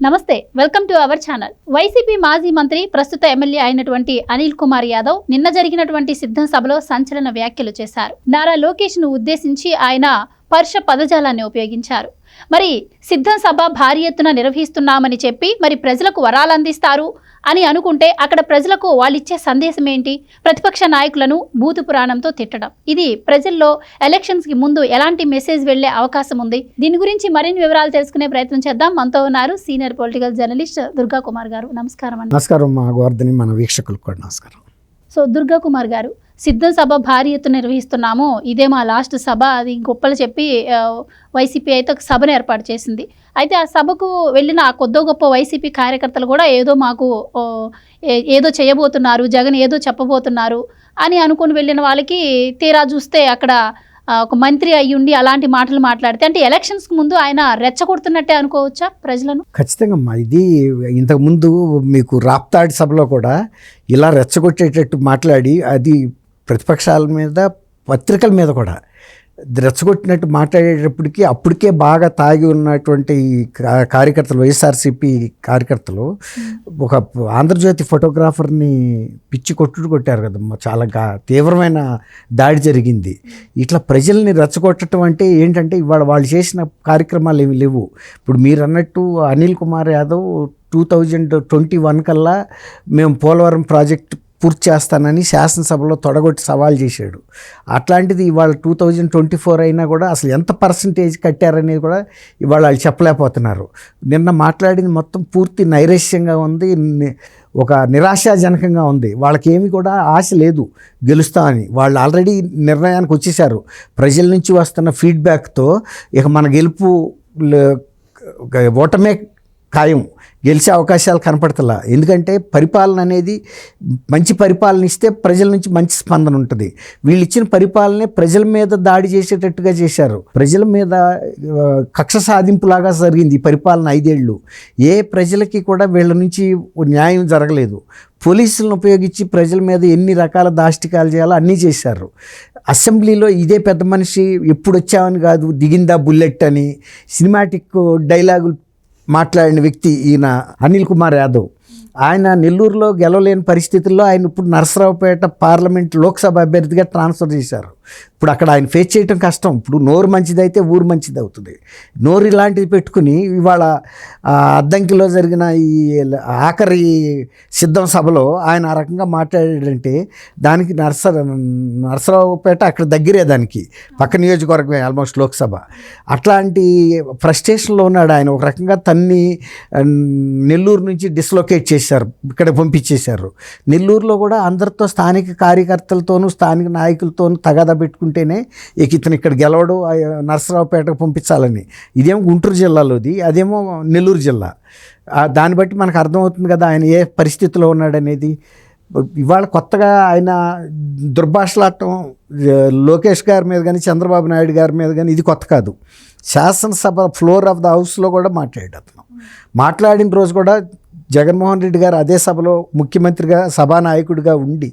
నమస్తే, welcome to our channel. YCP మాజీ మంత్రి ప్రస్తుత ఎమ్మెల్యే అయినటువంటి అనిల్ కుమార్ యాదవ్ నిన్న జరిగినటువంటి సిద్ధం సభలో సంచలన వ్యాఖ్యలు చేశారు. నారా లోకేష్ ను ఉద్దేశించి ఆయన పరుష పదజాలాన్ని ఉపయోగించారు. మరి సిద్ధం సభ భారీ ఎత్తున నిర్వహిస్తున్నామని చెప్పి మరి ప్రజలకు వరాలు అందిస్తారు అని అనుకుంటే అక్కడ ప్రజలకు వాళ్ళిచ్చే సందేశం ఏంటి? ప్రతిపక్ష నాయకులను బూతు పురాణంతో తిట్టడం. ఇది ప్రజల్లో ఎలక్షన్స్ కి ముందు ఎలాంటి మెసేజ్ వెళ్లే అవకాశం ఉంది? దీని గురించి మరిన్ని వివరాలు తెలుసుకునే ప్రయత్నం చేద్దాం. మనతో ఉన్నారు senior political journalist Durga Kumar గారు. నమస్కారం అండి. నమస్కారం మా గోవర్ధని, మన వీక్షకులకు కూడా నమస్కారం. సో దుర్గా కుమార్ గారు, సిద్ధం సభ భారీ ఎత్తున నిర్వహిస్తున్నాము, ఇదే మా లాస్ట్ సభ, అది గొప్పలు చెప్పి వైసీపీ అయితే ఒక సభను ఏర్పాటు చేసింది. అయితే ఆ సభకు వెళ్ళిన ఆ కొద్దో గొప్ప వైసీపీ కార్యకర్తలు కూడా ఏదో చేయబోతున్నారు, జగన్ ఏదో చెప్పబోతున్నారు అని అనుకుని వెళ్ళిన వాళ్ళకి తీరా చూస్తే అక్కడ ఒక మంత్రి అయ్యుండి అలాంటి మాటలు మాట్లాడితే అంటే ఎలక్షన్స్కి ముందు ఆయన రెచ్చగొడుతున్నట్టే అనుకోవచ్చా ప్రజలను? ఖచ్చితంగా అమ్మా. ఇది ఇంతకుముందు మీకు రాప్తాడి సభలో కూడా ఇలా రెచ్చగొట్టేటట్టు మాట్లాడి, అది ప్రతిపక్షాల మీద, పత్రికల మీద కూడా రెచ్చగొట్టినట్టు మాట్లాడేటప్పటికి అప్పటికే బాగా తాగి ఉన్నటువంటి కార్యకర్తలు, వైఎస్ఆర్సీపీ కార్యకర్తలు ఒక ఆంధ్రజ్యోతి ఫోటోగ్రాఫర్ని పిచ్చి కొట్టారు కదమ్మా. చాలా తీవ్రమైన దాడి జరిగింది. ఇట్లా ప్రజల్ని రెచ్చగొట్టడం అంటే ఏంటంటే ఇవాళ వాళ్ళు చేసిన కార్యక్రమాలు ఏమి లేవు. ఇప్పుడు మీరు అన్నట్టు అనిల్ కుమార్ యాదవ్ 2021 కల్లా మేము పోలవరం ప్రాజెక్టు పూర్తి చేస్తానని శాసనసభలో తొడగొట్టి సవాల్ చేశాడు. అట్లాంటిది ఇవాళ 2024 అయినా కూడా అసలు ఎంత పర్సంటేజ్ కట్టారనేది కూడా ఇవాళ వాళ్ళు చెప్పలేకపోతున్నారు. నిన్న మాట్లాడింది మొత్తం పూర్తి నైరాశ్యంగా ఉంది, ఒక నిరాశాజనకంగా ఉంది. వాళ్ళకేమి కూడా ఆశ లేదు గెలుస్తామని. వాళ్ళు ఆల్రెడీ నిర్ణయానికి వచ్చేసారు. ప్రజల నుంచి వస్తున్న ఫీడ్బ్యాక్తో ఇక మన గెలుపు ఓటమే ఖాయం, గెలిచే అవకాశాలు కనపడతలా. ఎందుకంటే పరిపాలన అనేది, మంచి పరిపాలన ఇస్తే ప్రజల నుంచి మంచి స్పందన ఉంటుంది. వీళ్ళు ఇచ్చిన పరిపాలనే ప్రజల మీద దాడి చేసేటట్టుగా చేశారు. ప్రజల మీద కక్ష సాధింపులాగా జరిగింది ఈ పరిపాలన 5 ఏళ్ళు. ఏ ప్రజలకి కూడా వీళ్ళ నుంచి న్యాయం జరగలేదు. పోలీసులను ఉపయోగించి ప్రజల మీద ఎన్ని రకాల దాష్టికాలు చేయాలో అన్నీ చేశారు. అసెంబ్లీలో ఇదే పెద్ద మనిషి ఎప్పుడు వచ్చామని కాదు, దిగిందా బుల్లెట్ అని సినిమాటిక్ డైలాగులు మాట్లాడిన వ్యక్తి ఈయన అనిల్ కుమార్ యాదవ్. ఆయన నెల్లూరులో గెలవలేని పరిస్థితుల్లో ఆయన ఇప్పుడు నరసరావుపేట పార్లమెంట్ లోక్సభ అభ్యర్థిగా ట్రాన్స్ఫర్ చేశారు. ఇప్పుడు అక్కడ ఆయన ఫేస్ చేయటం కష్టం. ఇప్పుడు నోరు మంచిదైతే ఊరు మంచిది అవుతుంది. నోరు ఇలాంటిది పెట్టుకుని ఇవాళ అద్దంకిలో జరిగిన ఈ ఆఖరి సిద్ధం సభలో ఆయన ఆ రకంగా మాట్లాడాడంటే దానికి నరసరావుపేట అక్కడ దగ్గరే, దానికి పక్క నియోజకవర్గమే ఆల్మోస్ట్ లోక్సభ. అట్లాంటి ఫ్రస్ట్రేషన్లో ఉన్నాడు ఆయన. ఒక రకంగా తన్ని నెల్లూరు నుంచి డిస్లొకేట్ చేశారు, ఇక్కడ పంపించేశారు. నెల్లూరులో కూడా అందరితో, స్థానిక కార్యకర్తలతోనూ స్థానిక నాయకులతోనూ తగాదా పెట్టుకుంటేనే ఇతను ఇక్కడ గెలవడు, నరసరావుపేటకు పంపించాలని. ఇదేమో గుంటూరు జిల్లాలోది, అదేమో నెల్లూరు జిల్లా. దాన్ని బట్టి మనకు అర్థమవుతుంది కదా ఆయన ఏ పరిస్థితిలో ఉన్నాడనేది. ఇవాళ కొత్తగా ఆయన దుర్భాషలాడటం లోకేష్ గారి మీద కానీ చంద్రబాబు నాయుడు గారి మీద కానీ ఇది కొత్త కాదు. శాసనసభ ఫ్లోర్ ఆఫ్ ద హౌస్లో కూడా మాట్లాడాడు అతను. మాట్లాడిన రోజు కూడా జగన్మోహన్ రెడ్డి గారు అదే సభలో ముఖ్యమంత్రిగా, సభానాయకుడిగా ఉండి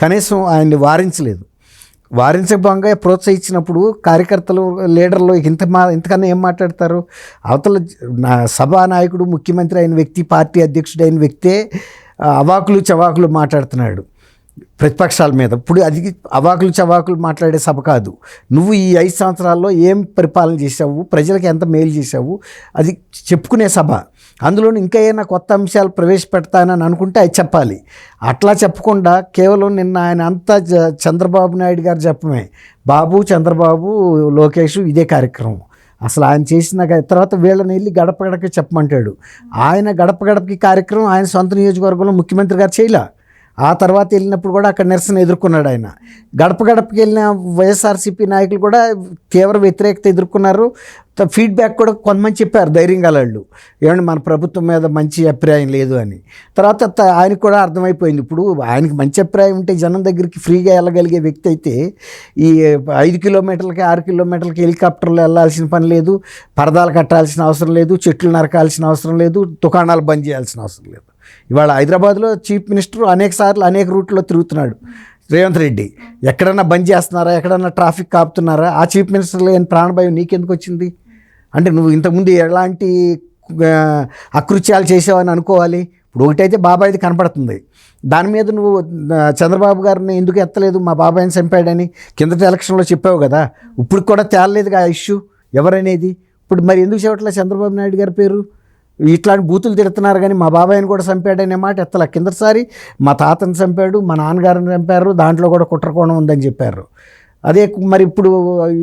కనీసం ఆయన్ని వారించలేదు. వారించబోగా ప్రోత్సహించినప్పుడు కార్యకర్తలు, లీడర్లు ఇంతకన్నా ఏం మాట్లాడతారు? అవతల సభానాయకుడు, ముఖ్యమంత్రి అయిన వ్యక్తి, పార్టీ అధ్యక్షుడు అయిన వ్యక్తే అవాకులు చవాకులు మాట్లాడుతున్నాడు ప్రతిపక్షాల మీద. ఇప్పుడు అది అవాకులు చవాకులు మాట్లాడే సభ కాదు. నువ్వు ఈ 5 సంవత్సరాల్లో ఏం పరిపాలన చేశావు, ప్రజలకు ఎంత మేలు చేశావు, అది చెప్పుకునే సభ. అందులోని ఇంకా ఏమైనా కొత్త అంశాలు ప్రవేశపెడతానని అనుకుంటే అది చెప్పాలి. అట్లా చెప్పకుండా కేవలం నిన్న ఆయన అంతా చంద్రబాబు నాయుడు గారు చెప్పమే, బాబు, చంద్రబాబు, లోకేష్ ఇదే కార్యక్రమం. అసలు ఆయన చేసిన తర్వాత వీళ్ళని వెళ్ళి గడప గడపకి చెప్పమంటాడు. ఆయన గడప గడపకి కార్యక్రమం ఆయన సొంత నియోజకవర్గంలో ముఖ్యమంత్రి గారు చేయలే. ఆ తర్వాత వెళ్ళినప్పుడు కూడా అక్కడ నిరసన ఎదుర్కొన్నాడు ఆయన. గడప గడపకి వెళ్ళిన వైఎస్ఆర్సీపీ నాయకులు కూడా తీవ్ర వ్యతిరేకత ఎదుర్కొన్నారు. ఫీడ్బ్యాక్ కూడా కొంతమంది చెప్పారు ధైర్యంగా వాళ్ళు, ఏమంటే మన ప్రభుత్వం మీద మంచి అభిప్రాయం లేదు అని. తర్వాత ఆయనకు కూడా అర్థమైపోయింది. ఇప్పుడు ఆయనకి మంచి అభిప్రాయం ఉంటే జనం దగ్గరికి ఫ్రీగా వెళ్ళగలిగే వ్యక్తి అయితే ఈ 5 కిలోమీటర్లకి 6 కిలోమీటర్లకి హెలికాప్టర్లు వెళ్ళాల్సిన పని లేదు, పరదాలు కట్టాల్సిన అవసరం లేదు, చెట్లు నరకాల్సిన అవసరం లేదు, దుకాణాలు బంద్ చేయాల్సిన అవసరం లేదు. ఇవాళ హైదరాబాద్లో చీఫ్ మినిస్టర్ అనేక రూట్లో తిరుగుతున్నాడు రేవంత్ రెడ్డి. ఎక్కడన్నా బంద్ చేస్తున్నారా, ఎక్కడన్నా ట్రాఫిక్ కాపుతున్నారా? ఆ చీఫ్ మినిస్టర్ లేని ప్రాణభయం నీకెందుకు వచ్చింది? అంటే నువ్వు ఇంతకుముందు ఎలాంటి అకృత్యాలు చేసావని అనుకోవాలి? ఇప్పుడు ఒకటైతే బాబాయిది కనపడుతుంది, దాని మీద నువ్వు చంద్రబాబు గారిని ఎందుకు ఎత్తలేదు, మా బాబాయిని చంపాడని కిందటి ఎలక్షన్లో చెప్పావు కదా, ఇప్పుడు కూడా తేలలేదు ఆ ఇష్యూ ఎవరనేది. ఇప్పుడు మరి ఎందుకు చెప్పట్లేదు చంద్రబాబు నాయుడు గారి పేరు? ఇట్లాంటి బూతులు తిడుతున్నారు కానీ మా బాబాయిని కూడా చంపాడనే మాట ఎత్తలా. కిందసారి మా తాతని చంపాడు, మా నాన్నగారిని చంపారు, దాంట్లో కూడా కుట్రకోణం ఉందని చెప్పారు. అదే మరి ఇప్పుడు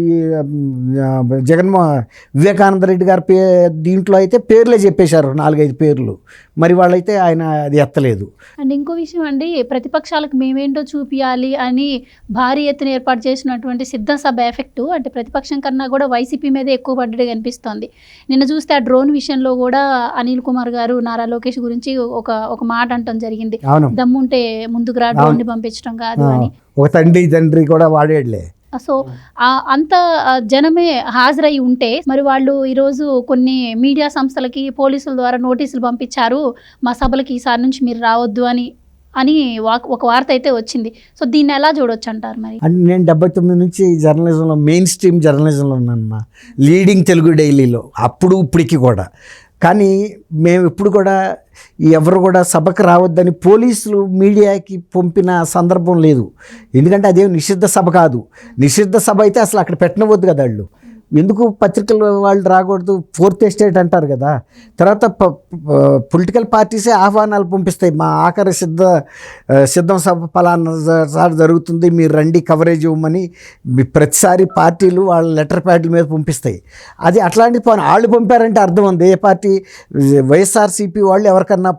ఈ వివేకానంద రెడ్డి గారి దీంట్లో అయితే పేర్లే చెప్పేశారు, 4-5 పేర్లు. మరి వాళ్ళైతే ఆయన అది ఎత్తలేదు. అండ్ ఇంకో విషయం అండి, ప్రతిపక్షాలకు మేమేంటో చూపించాలి అని భారీ ఎత్తున ఏర్పాటు చేసినటువంటి సిద్ధం సభ ఎఫెక్ట్ అంటే ప్రతిపక్షం కన్నా కూడా వైసీపీ మీద ఎక్కువ పడ్డగా కనిపిస్తోంది. నిన్న చూస్తే ఆ డ్రోన్ విషయంలో కూడా అనిల్ కుమార్ గారు నారా లోకేష్ గురించి ఒక మాట అంటం జరిగింది, దమ్ముంటే ముందుకు రా డ్రోన్ని పంపించడం కాదు అని. ఒక తండ్రి కూడా వాడేట్లే. సో అంత జనమే హాజరై ఉంటే మరి వాళ్ళు ఈరోజు కొన్ని మీడియా సంస్థలకి పోలీసుల ద్వారా నోటీసులు పంపించారు, మా సభలకి ఈసారి నుంచి మీరు రావద్దు అని ఒక వార్త అయితే వచ్చింది. సో దీన్ని ఎలా చూడొచ్చు అంటారు? మరి అంటే నేను 79 నుంచి జర్నలిజంలో, మెయిన్ స్ట్రీమ్ జర్నలిజంలో ఉన్నానమ్మా, లీడింగ్ తెలుగు డైలీలో, అప్పుడు ఇప్పటికి కూడా. కానీ మేము ఇప్పుడు కూడా ఎవరు కూడా సభకు రావద్దని పోలీసులు మీడియాకి పంపిన సందర్భం లేదు. ఎందుకంటే అదేం నిషిద్ధ సభ కాదు. నిషిద్ధ సభ అయితే అసలు అక్కడ పెట్టనవద్దు కదా వాళ్ళు. ఎందుకు పత్రికలు వాళ్ళు రాకూడదు? 4th ఎస్టేట్ అంటారు కదా. తర్వాత పొలిటికల్ పార్టీసే ఆహ్వానాలు పంపిస్తాయి, మా ఆఖరి సిద్ధం సభ పలానా సార్ జరుగుతుంది, మీరు రండి కవరేజ్ ఇవ్వమని. ప్రతిసారి పార్టీలు వాళ్ళ లెటర్ ప్యాడ్ల మీద పంపిస్తాయి. అది అట్లాంటి వాళ్ళు పంపారంటే అర్థం ఉంది. ఏ పార్టీ, వైఎస్ఆర్సీపీ వాళ్ళు ఎవరికన్నా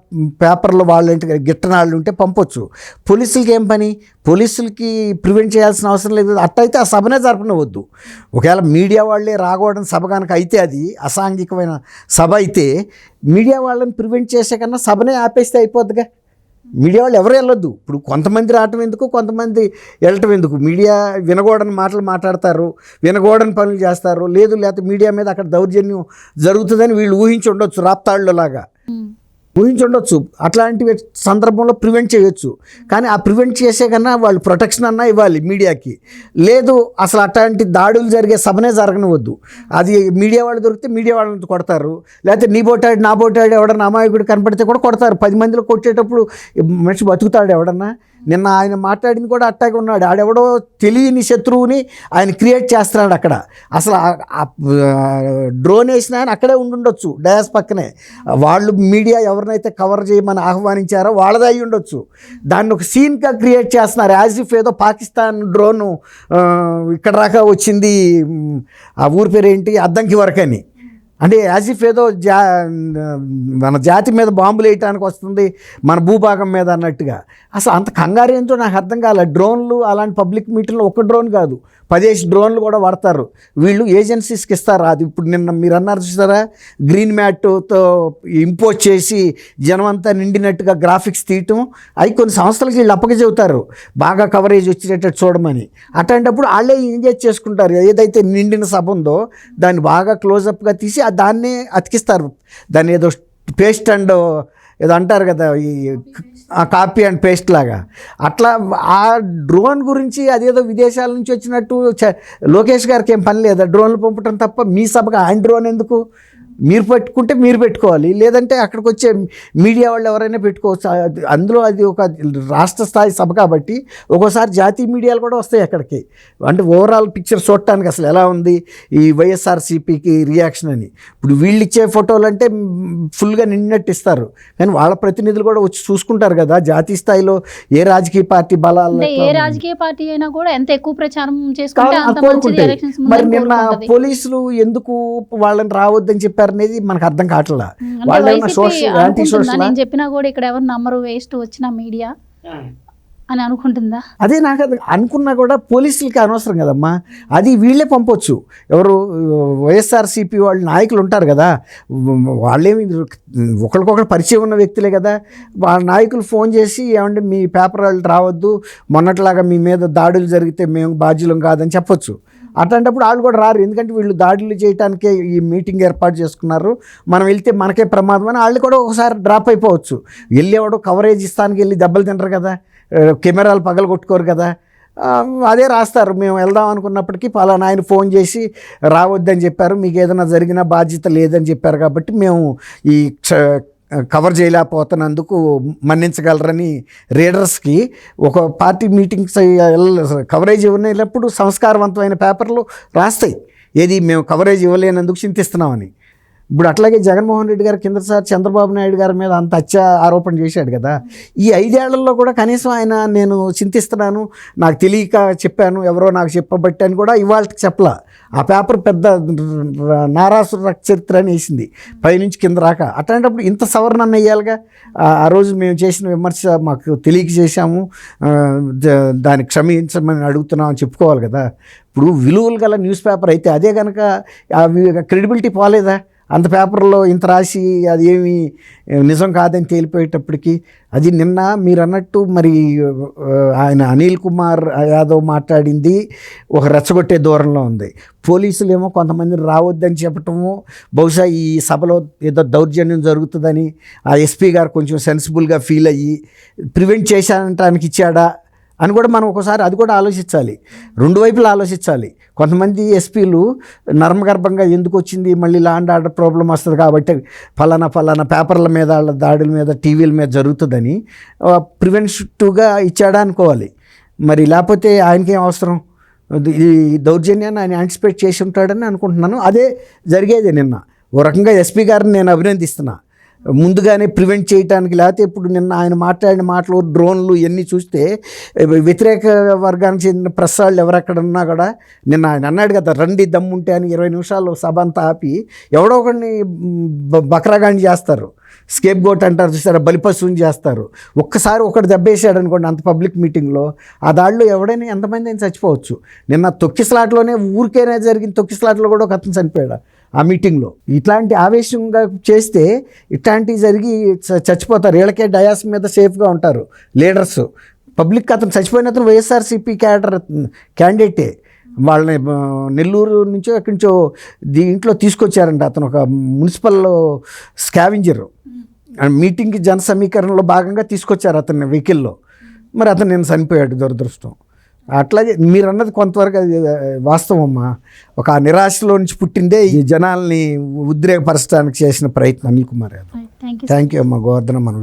పేపర్లో వాళ్ళంటే గిట్టన వాళ్ళు ఉంటే పంపొచ్చు. పోలీసులకి ఏం పని? పోలీసులకి ప్రివెంట్ చేయాల్సిన అవసరం లేదు. అట్టయితే ఆ సభనే జరపనవద్దు. ఒకవేళ మీడియా వాళ్ళే రాకూడని సభ కనుక అయితే, అది అసాంఘికమైన సభ అయితే, మీడియా వాళ్ళని ప్రివెంట్ చేసే కన్నా సభనే ఆపేస్తే అయిపోద్దిగా. మీడియా వాళ్ళు ఎవరు వెళ్ళొద్దు. ఇప్పుడు కొంతమంది రావటం ఎందుకు, కొంతమంది వెళ్ళటం ఎందుకు? మీడియా వినకూడని మాటలు మాట్లాడతారు, వినకూడని పనులు చేస్తారు. లేకపోతే మీడియా మీద అక్కడ దౌర్జన్యం జరుగుతుందని వీళ్ళు ఊహించి ఉండొచ్చు, రాప్తాళ్ళలాగా ఊహించి ఉండొచ్చు. అట్లాంటి సందర్భంలో ప్రివెంట్ చేయొచ్చు. కానీ ఆ ప్రివెంట్ చేసే కన్నా వాళ్ళు ప్రొటెక్షన్ అన్నా ఇవ్వాలి మీడియాకి. లేదు అసలు అట్లాంటి దాడులు జరిగే సభనే జరగనివద్దు. అది మీడియా వాళ్ళు దొరికితే మీడియా వాళ్ళని కొడతారు, లేకపోతే నా బోటాడు ఎవడన్నా అమాయకుడు కనపడితే కూడా కొడతారు. 10 మందిలో కొట్టేటప్పుడు మనిషి బతుకుతాడు ఎవడన్నా? నిన్న ఆయన మాట్లాడింది కూడా అట్టాగే ఉన్నాడు. ఆడెవడో తెలియని శత్రువుని ఆయన క్రియేట్ చేస్తున్నాడు అక్కడ. అసలు డ్రోన్ వేసిన ఆయన అక్కడే ఉండుండొచ్చు, డయాస్ పక్కనే. వాళ్ళు మీడియా ఎవరినైతే కవర్ చేయమని ఆహ్వానించారో వాళ్ళదే అయి ఉండొచ్చు. దాన్ని ఒక సీన్గా క్రియేట్ చేస్తున్నారు, యాజ్ ఇఫ్ ఏదో పాకిస్తాన్ డ్రోను ఇక్కడ దాకా వచ్చింది, ఆ ఊరి పేరు ఏంటి, అద్దంకి వరకు అని. అంటే యాజ్ ఇఫ్ ఏదో మన జాతి మీద బాంబులు వేయటానికి వస్తుంది, మన భూభాగం మీద అన్నట్టుగా. అసలు అంత కంగారు ఏంటో నాకు అర్థం కాలే. డ్రోన్లు అలాంటి పబ్లిక్ మీటింగ్లో ఒక డ్రోన్ కాదు, 10 డ్రోన్లు కూడా వాడతారు వీళ్ళు, ఏజెన్సీస్కి ఇస్తారు. అది ఇప్పుడు నిన్న మీరు అన్నారు చూసారా, గ్రీన్ మ్యాట్తో ఇంపోజ్ చేసి జనం అంతా నిండినట్టుగా గ్రాఫిక్స్ తీయటం, అవి కొన్ని సంస్థలకి వీళ్ళు అప్పక చెబుతారు బాగా కవరేజ్ వచ్చేటట్టు చూడమని. అట్లాంటప్పుడు వాళ్ళే ఎంజాయ్ చేసుకుంటారు. ఏదైతే నిండిన సభ ఉందో దాన్ని బాగా క్లోజప్గా తీసి దాన్నే అతికిస్తారు. దాన్ని ఏదో పేస్ట్ అండ్ ఏదో అంటారు కదా, ఈ కాపీ అండ్ పేస్ట్ లాగా. అట్లా ఆ డ్రోన్ గురించి అదేదో విదేశాల నుంచి వచ్చినట్టు లోకేష్ గారికి ఏం పని లేదా డ్రోన్లు పంపటం తప్ప? మీ సభగా ఆయన డ్రోన్ ఎందుకు? మీరు పెట్టుకుంటే మీరు పెట్టుకోవాలి, లేదంటే అక్కడికి వచ్చే మీడియా వాళ్ళు ఎవరైనా పెట్టుకోవచ్చు. అందులో అది ఒక రాష్ట్ర స్థాయి సభ కాబట్టి ఒక్కోసారి జాతీయ మీడియాలు కూడా వస్తాయి అక్కడికి. అంటే ఓవరాల్ పిక్చర్ చూడటానికి అసలు ఎలా ఉంది ఈ వైఎస్ఆర్సీపీకి రియాక్షన్ అని. ఇప్పుడు వీళ్ళు ఇచ్చే ఫోటోలు అంటే ఫుల్గా నిన్నట్టు ఇస్తారు, కానీ వాళ్ళ ప్రతినిధులు కూడా వచ్చి చూసుకుంటారు కదా జాతీయ స్థాయిలో ఏ రాజకీయ పార్టీ బలాలు. ఏ రాజకీయ పార్టీ అయినా కూడా ఎంత ఎక్కువ ప్రచారం చేసుకుంటే అంత మంచిది ఎలక్షన్స్. మరి నిన్న పోలీసులు ఎందుకు వాళ్ళని రావద్దని చెప్పారు అనేది మనకు అర్థం కావట్లా. నేను చెప్పినా కూడా ఇక్కడ ఎవరు నమ్మరు, వేస్ట్ వచ్చిన మీడియా అని అనుకుంటుందా? అదే నాకు అది అనుకున్నా కూడా పోలీసులకి అనవసరం కదమ్మా, అది వీళ్ళే పంపొచ్చు. ఎవరు వైఎస్ఆర్సీపీ వాళ్ళు నాయకులు ఉంటారు కదా, వాళ్ళేమి ఒకరికొకరు పరిచయం ఉన్న వ్యక్తులే కదా. వాళ్ళ నాయకులు ఫోన్ చేసి ఏమంటే మీ పేపర్ వాళ్ళు రావద్దు, మొన్నట్లాగా మీ మీద దాడులు జరిగితే మేము బాధ్యులం కాదని చెప్పొచ్చు. అట్లాంటప్పుడు వాళ్ళు కూడా రారు, ఎందుకంటే వీళ్ళు దాడులు చేయడానికే ఈ మీటింగ్ ఏర్పాటు చేసుకున్నారు, మనం వెళ్తే మనకే ప్రమాదం అని వాళ్ళు కూడా ఒకసారి డ్రాప్ అయిపోవచ్చు. వెళ్ళేవాడు కవరేజ్ ఇస్తానికి వెళ్ళి దెబ్బలు తింటారు కదా, కెమెరాలు పగలు కొట్టుకోరు కదా. అదే రాస్తారు. మేము వెళ్దాం అనుకున్నప్పటికీ పలానా ఆయన ఫోన్ చేసి రావద్దని చెప్పారు, మీకు ఏదైనా జరిగిన బాధ్యత లేదని చెప్పారు, కాబట్టి మేము ఈ కవర్ చేయలేకపోతున్నందుకు మన్నించగలరని రీడర్స్కి ఒక పార్టీ మీటింగ్స్ కవరేజ్ ఇవ్వలేనప్పుడు సంస్కారవంతమైన పేపర్లు రాస్తాయి, ఏది మేము కవరేజ్ ఇవ్వలేనందుకు చింతిస్తున్నామని. ఇప్పుడు అట్లాగే జగన్మోహన్ రెడ్డి గారు కిందసారి చంద్రబాబు నాయుడు గారి మీద అంత ఆరోపణ చేశాడు కదా. ఈ 5 ఏళ్లలో కూడా కనీసం ఆయన నేను చింతిస్తున్నాను, నాకు తెలియక చెప్పాను, ఎవరో నాకు చెప్పబట్టి అని కూడా ఇవాళకి చెప్పలా. ఆ పేపర్ పెద్ద నారాసుర చరిత్ర అని వేసింది పైనుంచి కింద రాక. అట్లాంటప్పుడు ఇంత సవరణ వేయాలిగా. ఆ రోజు మేము చేసిన విమర్శ మాకు తెలియక చేశాము, దాన్ని క్షమించమని అడుగుతున్నాం అని చెప్పుకోవాలి కదా. ఇప్పుడు విలువలు గల న్యూస్ పేపర్ అయితే అదే కనుక క్రెడిబిలిటీ పోలేదా? అంత పేపర్లో ఇంత రాసి అది ఏమి నిజం కాదని తేలిపోయేటప్పటికి. అది నిన్న మీరు అన్నట్టు మరి ఆయన అనిల్ కుమార్ యాదవ్ మాట్లాడింది ఒక రెచ్చగొట్టే దూరంలో ఉంది. పోలీసులు ఏమో కొంతమందిని రావద్దని చెప్పటము, బహుశా ఈ సభలో ఏదో దౌర్జన్యం జరుగుతుందని ఆ ఎస్పీ గారు కొంచెం సెన్సిబుల్గా ఫీల్ అయ్యి ప్రివెంట్ చేశానటానికి ఇచ్చాడా అని కూడా మనం ఒకసారి అది కూడా ఆలోచించాలి. 2 వైపులా ఆలోచించాలి. కొంతమంది ఎస్పీలు నర్మగర్భంగా ఎందుకు వచ్చింది, మళ్ళీ లా అండ్ ఆర్డర్ ప్రాబ్లం వస్తుంది కాబట్టి ఫలానా పేపర్ల మీద, వాళ్ళ దాడుల మీద, టీవీల మీద జరుగుతుందని ప్రివెంటివ్గా ఇచ్చాడా అనుకోవాలి. మరి లేకపోతే ఆయనకేం అవసరం, ఈ దౌర్జన్యాన్ని ఆయన యాంటిసిపేట్ చేసి ఉంటాడని అనుకుంటున్నాను. అదే జరిగేది నిన్న. ఓ రకంగా ఎస్పీ గారిని నేను అభినందిస్తున్నా, ముందుగానే ప్రివెంట్ చేయడానికి. లేకపోతే ఇప్పుడు నిన్న ఆయన మాట్లాడిన మాటలు, డ్రోన్లు ఇవన్నీ చూస్తే వ్యతిరేక వర్గానికి చెందిన ప్రెస్ వాళ్ళు ఎవరెక్కడున్నా కూడా నిన్న ఆయన అన్నాడు కదా, రండి దమ్ముంటే అని 20 నిమిషాలు సభ అంతా ఆపి ఎవడో ఒకడిని బక్రాగాండి చేస్తారు, స్కేప్ గోట్ అంటారు చూసారా, బలిపశువుని చేస్తారు. ఒక్కసారి ఒకటి దెబ్బేసాడు అనుకోండి అంత పబ్లిక్ మీటింగ్లో, ఆ దాడిలో ఎవడైనా ఎంతమంది అయినా చచ్చిపోవచ్చు. నిన్న తొక్కిసలాట్లోనే ఊరికైనా జరిగిన తొక్కిసలాట్లో కూడా ఒక అతను చనిపోయాడు ఆ మీటింగ్లో. ఇట్లాంటి ఆవేశంగా చేస్తే ఇట్లాంటివి జరిగి చచ్చిపోతారు. వీళ్ళకే డయాస్ మీద సేఫ్గా ఉంటారు లీడర్స్. పబ్లిక్ అతను చచ్చిపోయిన అతను వైఎస్ఆర్సీపీ క్యాండిడేటే. వాళ్ళని నెల్లూరు నుంచో ఎక్కడి నుంచో దీంట్లో తీసుకొచ్చారంట. అతను ఒక మున్సిపల్ స్కావెంజర్, మీటింగ్కి జన సమీకరణలో భాగంగా తీసుకొచ్చారు అతన్ని వెహికల్లో. మరి అతను నేను చనిపోయాడు, దురదృష్టం. అట్లాగే మీరు అన్నది కొంతవరకు అది వాస్తవమ్మా. ఒక నిరాశలో నుంచి పుట్టిందే ఈ జనాల్ని ఉద్రేకపరచడానికి చేసిన ప్రయత్నం అనిల్ కుమార్ యాదవ్. థ్యాంక్ యూ అమ్మా గోవర్ధన. మనం